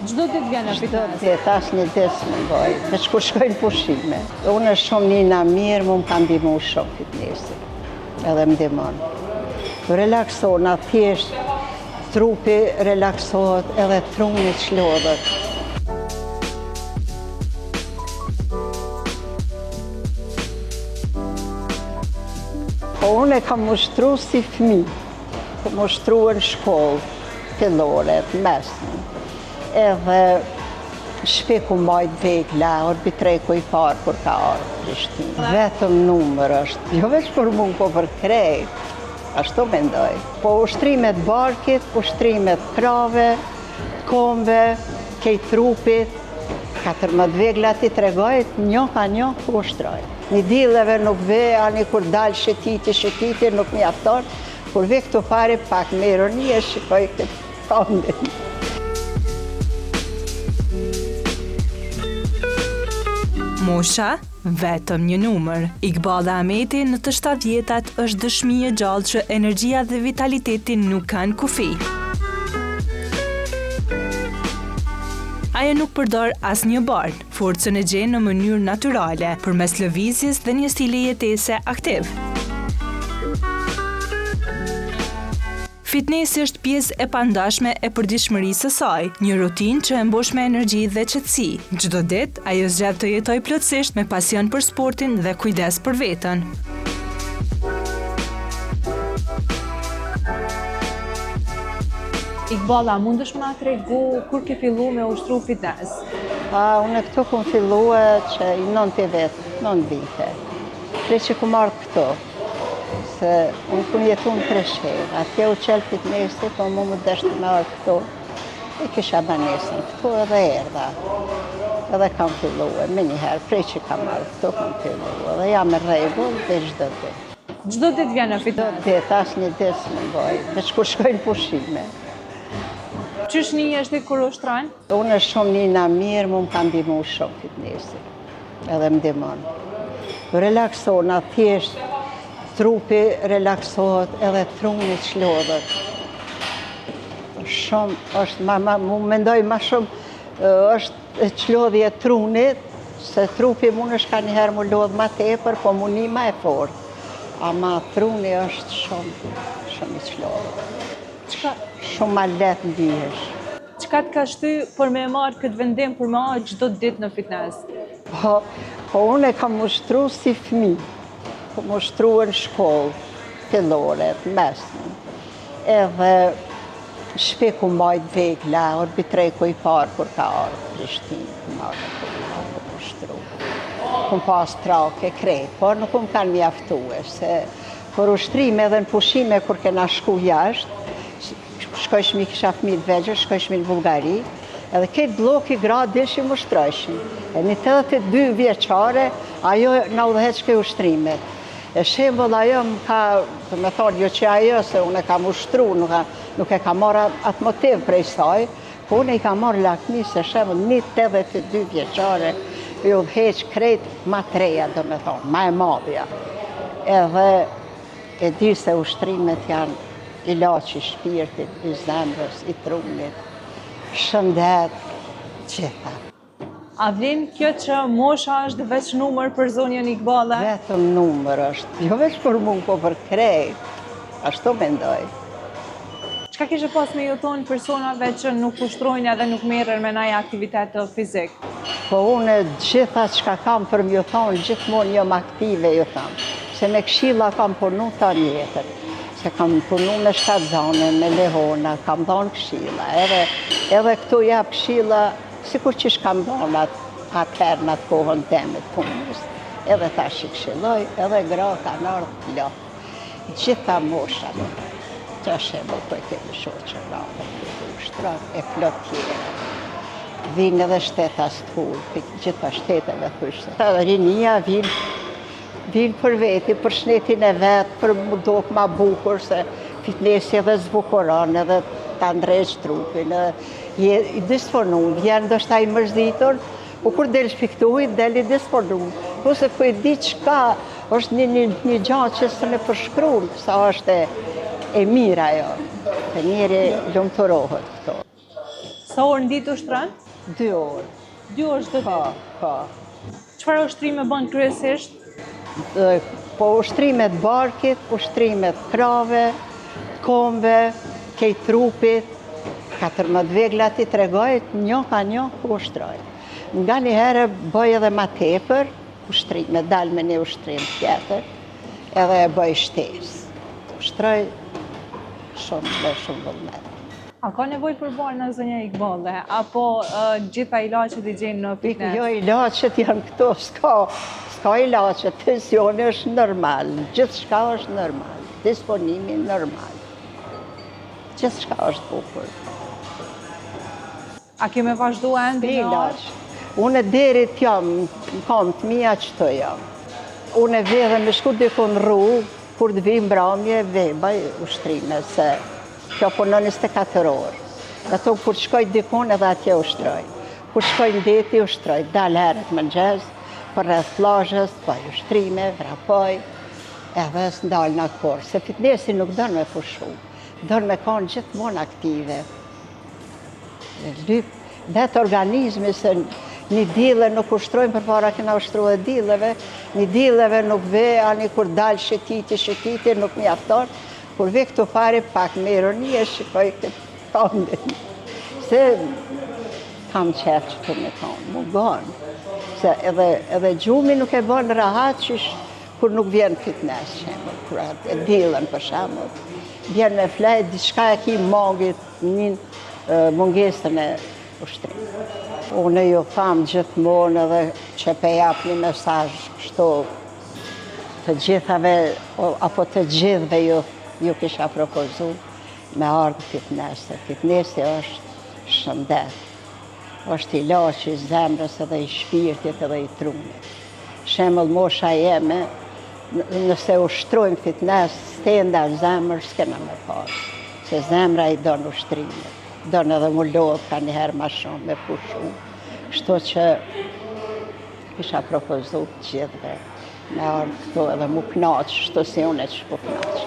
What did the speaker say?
Çdo ditë vjen në fitnes? Çdo ditë, asnjë ditë s'më bëj, veç kur shkojnë pushime. Unë shumë nina mirë, mu më ka ndihmu shumë fitnesi, edhe më ndihmon. Relaksona, thjesht, trupi relaksohet, edhe truni çlodhet. Po unë e kam ushtru si fëmijë, kam ushtruar në shkollë, fillore, mesme. Edhe shpeku mbajt vegla, arbitreku i parë kur ka ardhur në Prishtinë. Vetëm numër është, jo veç për mua, po për krejt. Ashtu mendoj. Po ushtrimet barkit, ushtrimet krave, kombe, kej trupit, 14 veglat i tregojt, një ka një ku ushtrojt. Një dilleve nuk ve, ani kur dalë shëtiti, nuk mi afton. Kur ve këtu pare, pak me ironi e shikoj këtë kondin. Mosha, vetëm një numër. Iqbal Ahmeti në të 70-tat është dëshmi e gjallë që energjia dhe vitaliteti nuk kanë kufi. Ajo nuk përdor asnjë bark, forcën e gjen në mënyrë natyrale, përmes lëvizjes dhe një stili jetese aktiv. Fitnesi është pjesë e pandashme e përditshmërisë së saj, një rutinë që e mbosh me energji dhe qetësi. Çdo ditë ajo zgjedh të jetojë plotësisht me pasion për sportin dhe kujdes për veten. Iqbala, mundesh më na tregu kur ke fillu me ushtru fitnes? Unë këtu kom fillua që i 9 vite. Pre që kom ardhë këtu, se unë kom jetu në Kreshevë. Atje u qelë fitnesi, po mu më deshtë me ardhë këtu. E kisha banesën këtu edhe erdha. Edhe kam fillua, me njëherë, prej që kam ardhë këtu kam fillua. Edhe jam e rregull dhe çdo ditë. Çdo ditë vjen në fitnes? Çdo ditë, asnjë ditë s'më bëj, veç kur shkojnë pushime. Qysh nihesh ti kur ushtrojnë? Unë shumë nina mirë, mu më ka ndihmu shumë fitnesi, edhe më ndihmon. Relaksona, thjesht, trupi relaksohet, edhe truni çlodhet. Shumë, është, mu mendoj ma shumë, është çlodhje e trunit, se trupi mund është ka njëherë mu lodhë ma tepër, po mu një ma e fort. Ama truni është shumë i çlodhur. Shumë ma letë ndihesh. Çka të ka shty për me marrë këtë vendim për me ardhur çdo ditë në fitnes? Po unë e kam ushtru si fëmijë. Kam ushtruar në shkollë, fillore, mesme. Edhe shpeku mbajt vegla, arbitreku i parë kur ka ardhur në Prishtinë. Kam ushtru. Kam pas trake krejt, por nuk më kanë mjaftue, se për ushtrime edhe në pushime kur kena shku jashtë, shkojshmi kisha fëmijë të vegjël, shkojshmi në Bullgari, edhe këtë bloki gra dishim ushtrojshin. E një 82 vjeçare, ajo na udhëheq këj ushtrimet. E shembull ajo më ka, të me thonë, jo që ajo, se unë e kam ushtru, nuk e kam marrë atë motiv prej saj, po unë i kam marrë lakmi, se shembull, një 82 vjeçare, i udhëheq krejt ma treja, do me thonë, ma e madhja. Edhe e di se ushtrimet janë ilaçi i shpirtit, i zemrës, i trunit, shëndet, gjitha. A vlen kjo që mosha është veç numër për zonjën Iqbala? Vetëm numër është, jo veç për mua, po për krejt. Ashtu mendoj. Çka kishe pas me ju thonë personave që nuk ushtrojnë edhe nuk merren me ndonjë aktivitet fizik? Po unë gjitha çka kam për m'ju thonë, gjithmonë jam aktive, ju tham. Se me këshilla kam punu ta jetën. Se kam punu me shtatzane, me lehona, kam dhanë këshilla. Edhe këtu jap këshilla, sikur që kam dhanë atëherë në atë kohën temit punës. Edhe ta shi këshilloj, edhe gra kanë ardhur plot. Gjitha moshat. Që shembull po e kemi shoqë rrafë, ushtrat e plot tjera. Vinë edhe shtetas të hull, gjitha shteteve thushtë. Rinia vinë për veti, për shnetin e vetë, për më dok ma bukur, se fitnesi edhe zbukuron, edhe ta ndreq trupin, i disponun, vjen ndoshta i mërzitur, po kur del shpiktuit, del i disponun. Po se po i di qka, është një gjatë që së në përshkruan, sa është e mira jo, të njeri lumëturohet këto. Sa orë në ditë ushtron? 2 orë. 2 orë çdo Po, ditë. po. Çfarë ushtrime bën kryesisht? Po ushtrimet barkit, ushtrimet krave, komve, kej trupit, 14 veglat i tregoj, një ka një ku ushtroj. Nga një herë bëj edhe ma tepër, ushtrime, dal me një ushtrim tjetër, edhe e bëj shtesë. Ushtroj shumë dhe shumë vullnet. A ka nevojë për barna zonja Iqballe, apo gjitha ilaqet i gjenë në fitnes? Jo, ilaqet janë këto, s'ka ilaqet, tensioni është normal, gjithë shka është normal, disponimi normal. Gjithë shka është bukur. A keme vazhdu ende në Ilaq. Unë deri t'jam, kam të mija që të jam. Unë vedhe me shku dikun rrugë, kur të vim bramje, baj ushtrime, se kjo punon 24 orë. Ato kur shkoj dikun edhe atje ushtroj. Kur shkoj në deti ushtroj, dal herët mëngjes, për rreth plazhës, bëj ushtrime, vrapoj, edhe s'ndal në atë porë, se fitnesi nuk dënë me pushu, dënë me kanë gjithmonë aktive. Vetë organizmi se një dile nuk ushtrojnë për para këna ushtru e dileve, një dileve nuk ve, ani kur dalë shëtiti, nuk mi afton, kur ve këtu pare pak me ironie, shikoj këtë kondin. Se kam qef që të me tonë, mu gonë. Se edhe gjumi nuk e bënë rahat që kur nuk vjen fitnes, kur e dilen për shemë. Vjen me flejt, diçka e ki mongit një mungesën e ushtrim. Unë ju thamë gjithmonë edhe që pe jap një mesazh kështu të gjithave, apo të gjithve ju kisha propozu me ardhë fitnes. Fitnesi është shëndet, është ilaq i zemrës edhe i shpirtit edhe i trunit. Shemëll mosha jeme, nëse ushtrojmë fitnes, stenda zemrë s'kena me pasë, se zemra i donë ushtrimet. Donë edhe mu lodhë ka njëherë ma shumë me pushu. Kështu që kisha propozu të gjithve me ardhë këto edhe mu knaqë, shtu si unë e që po knaqë.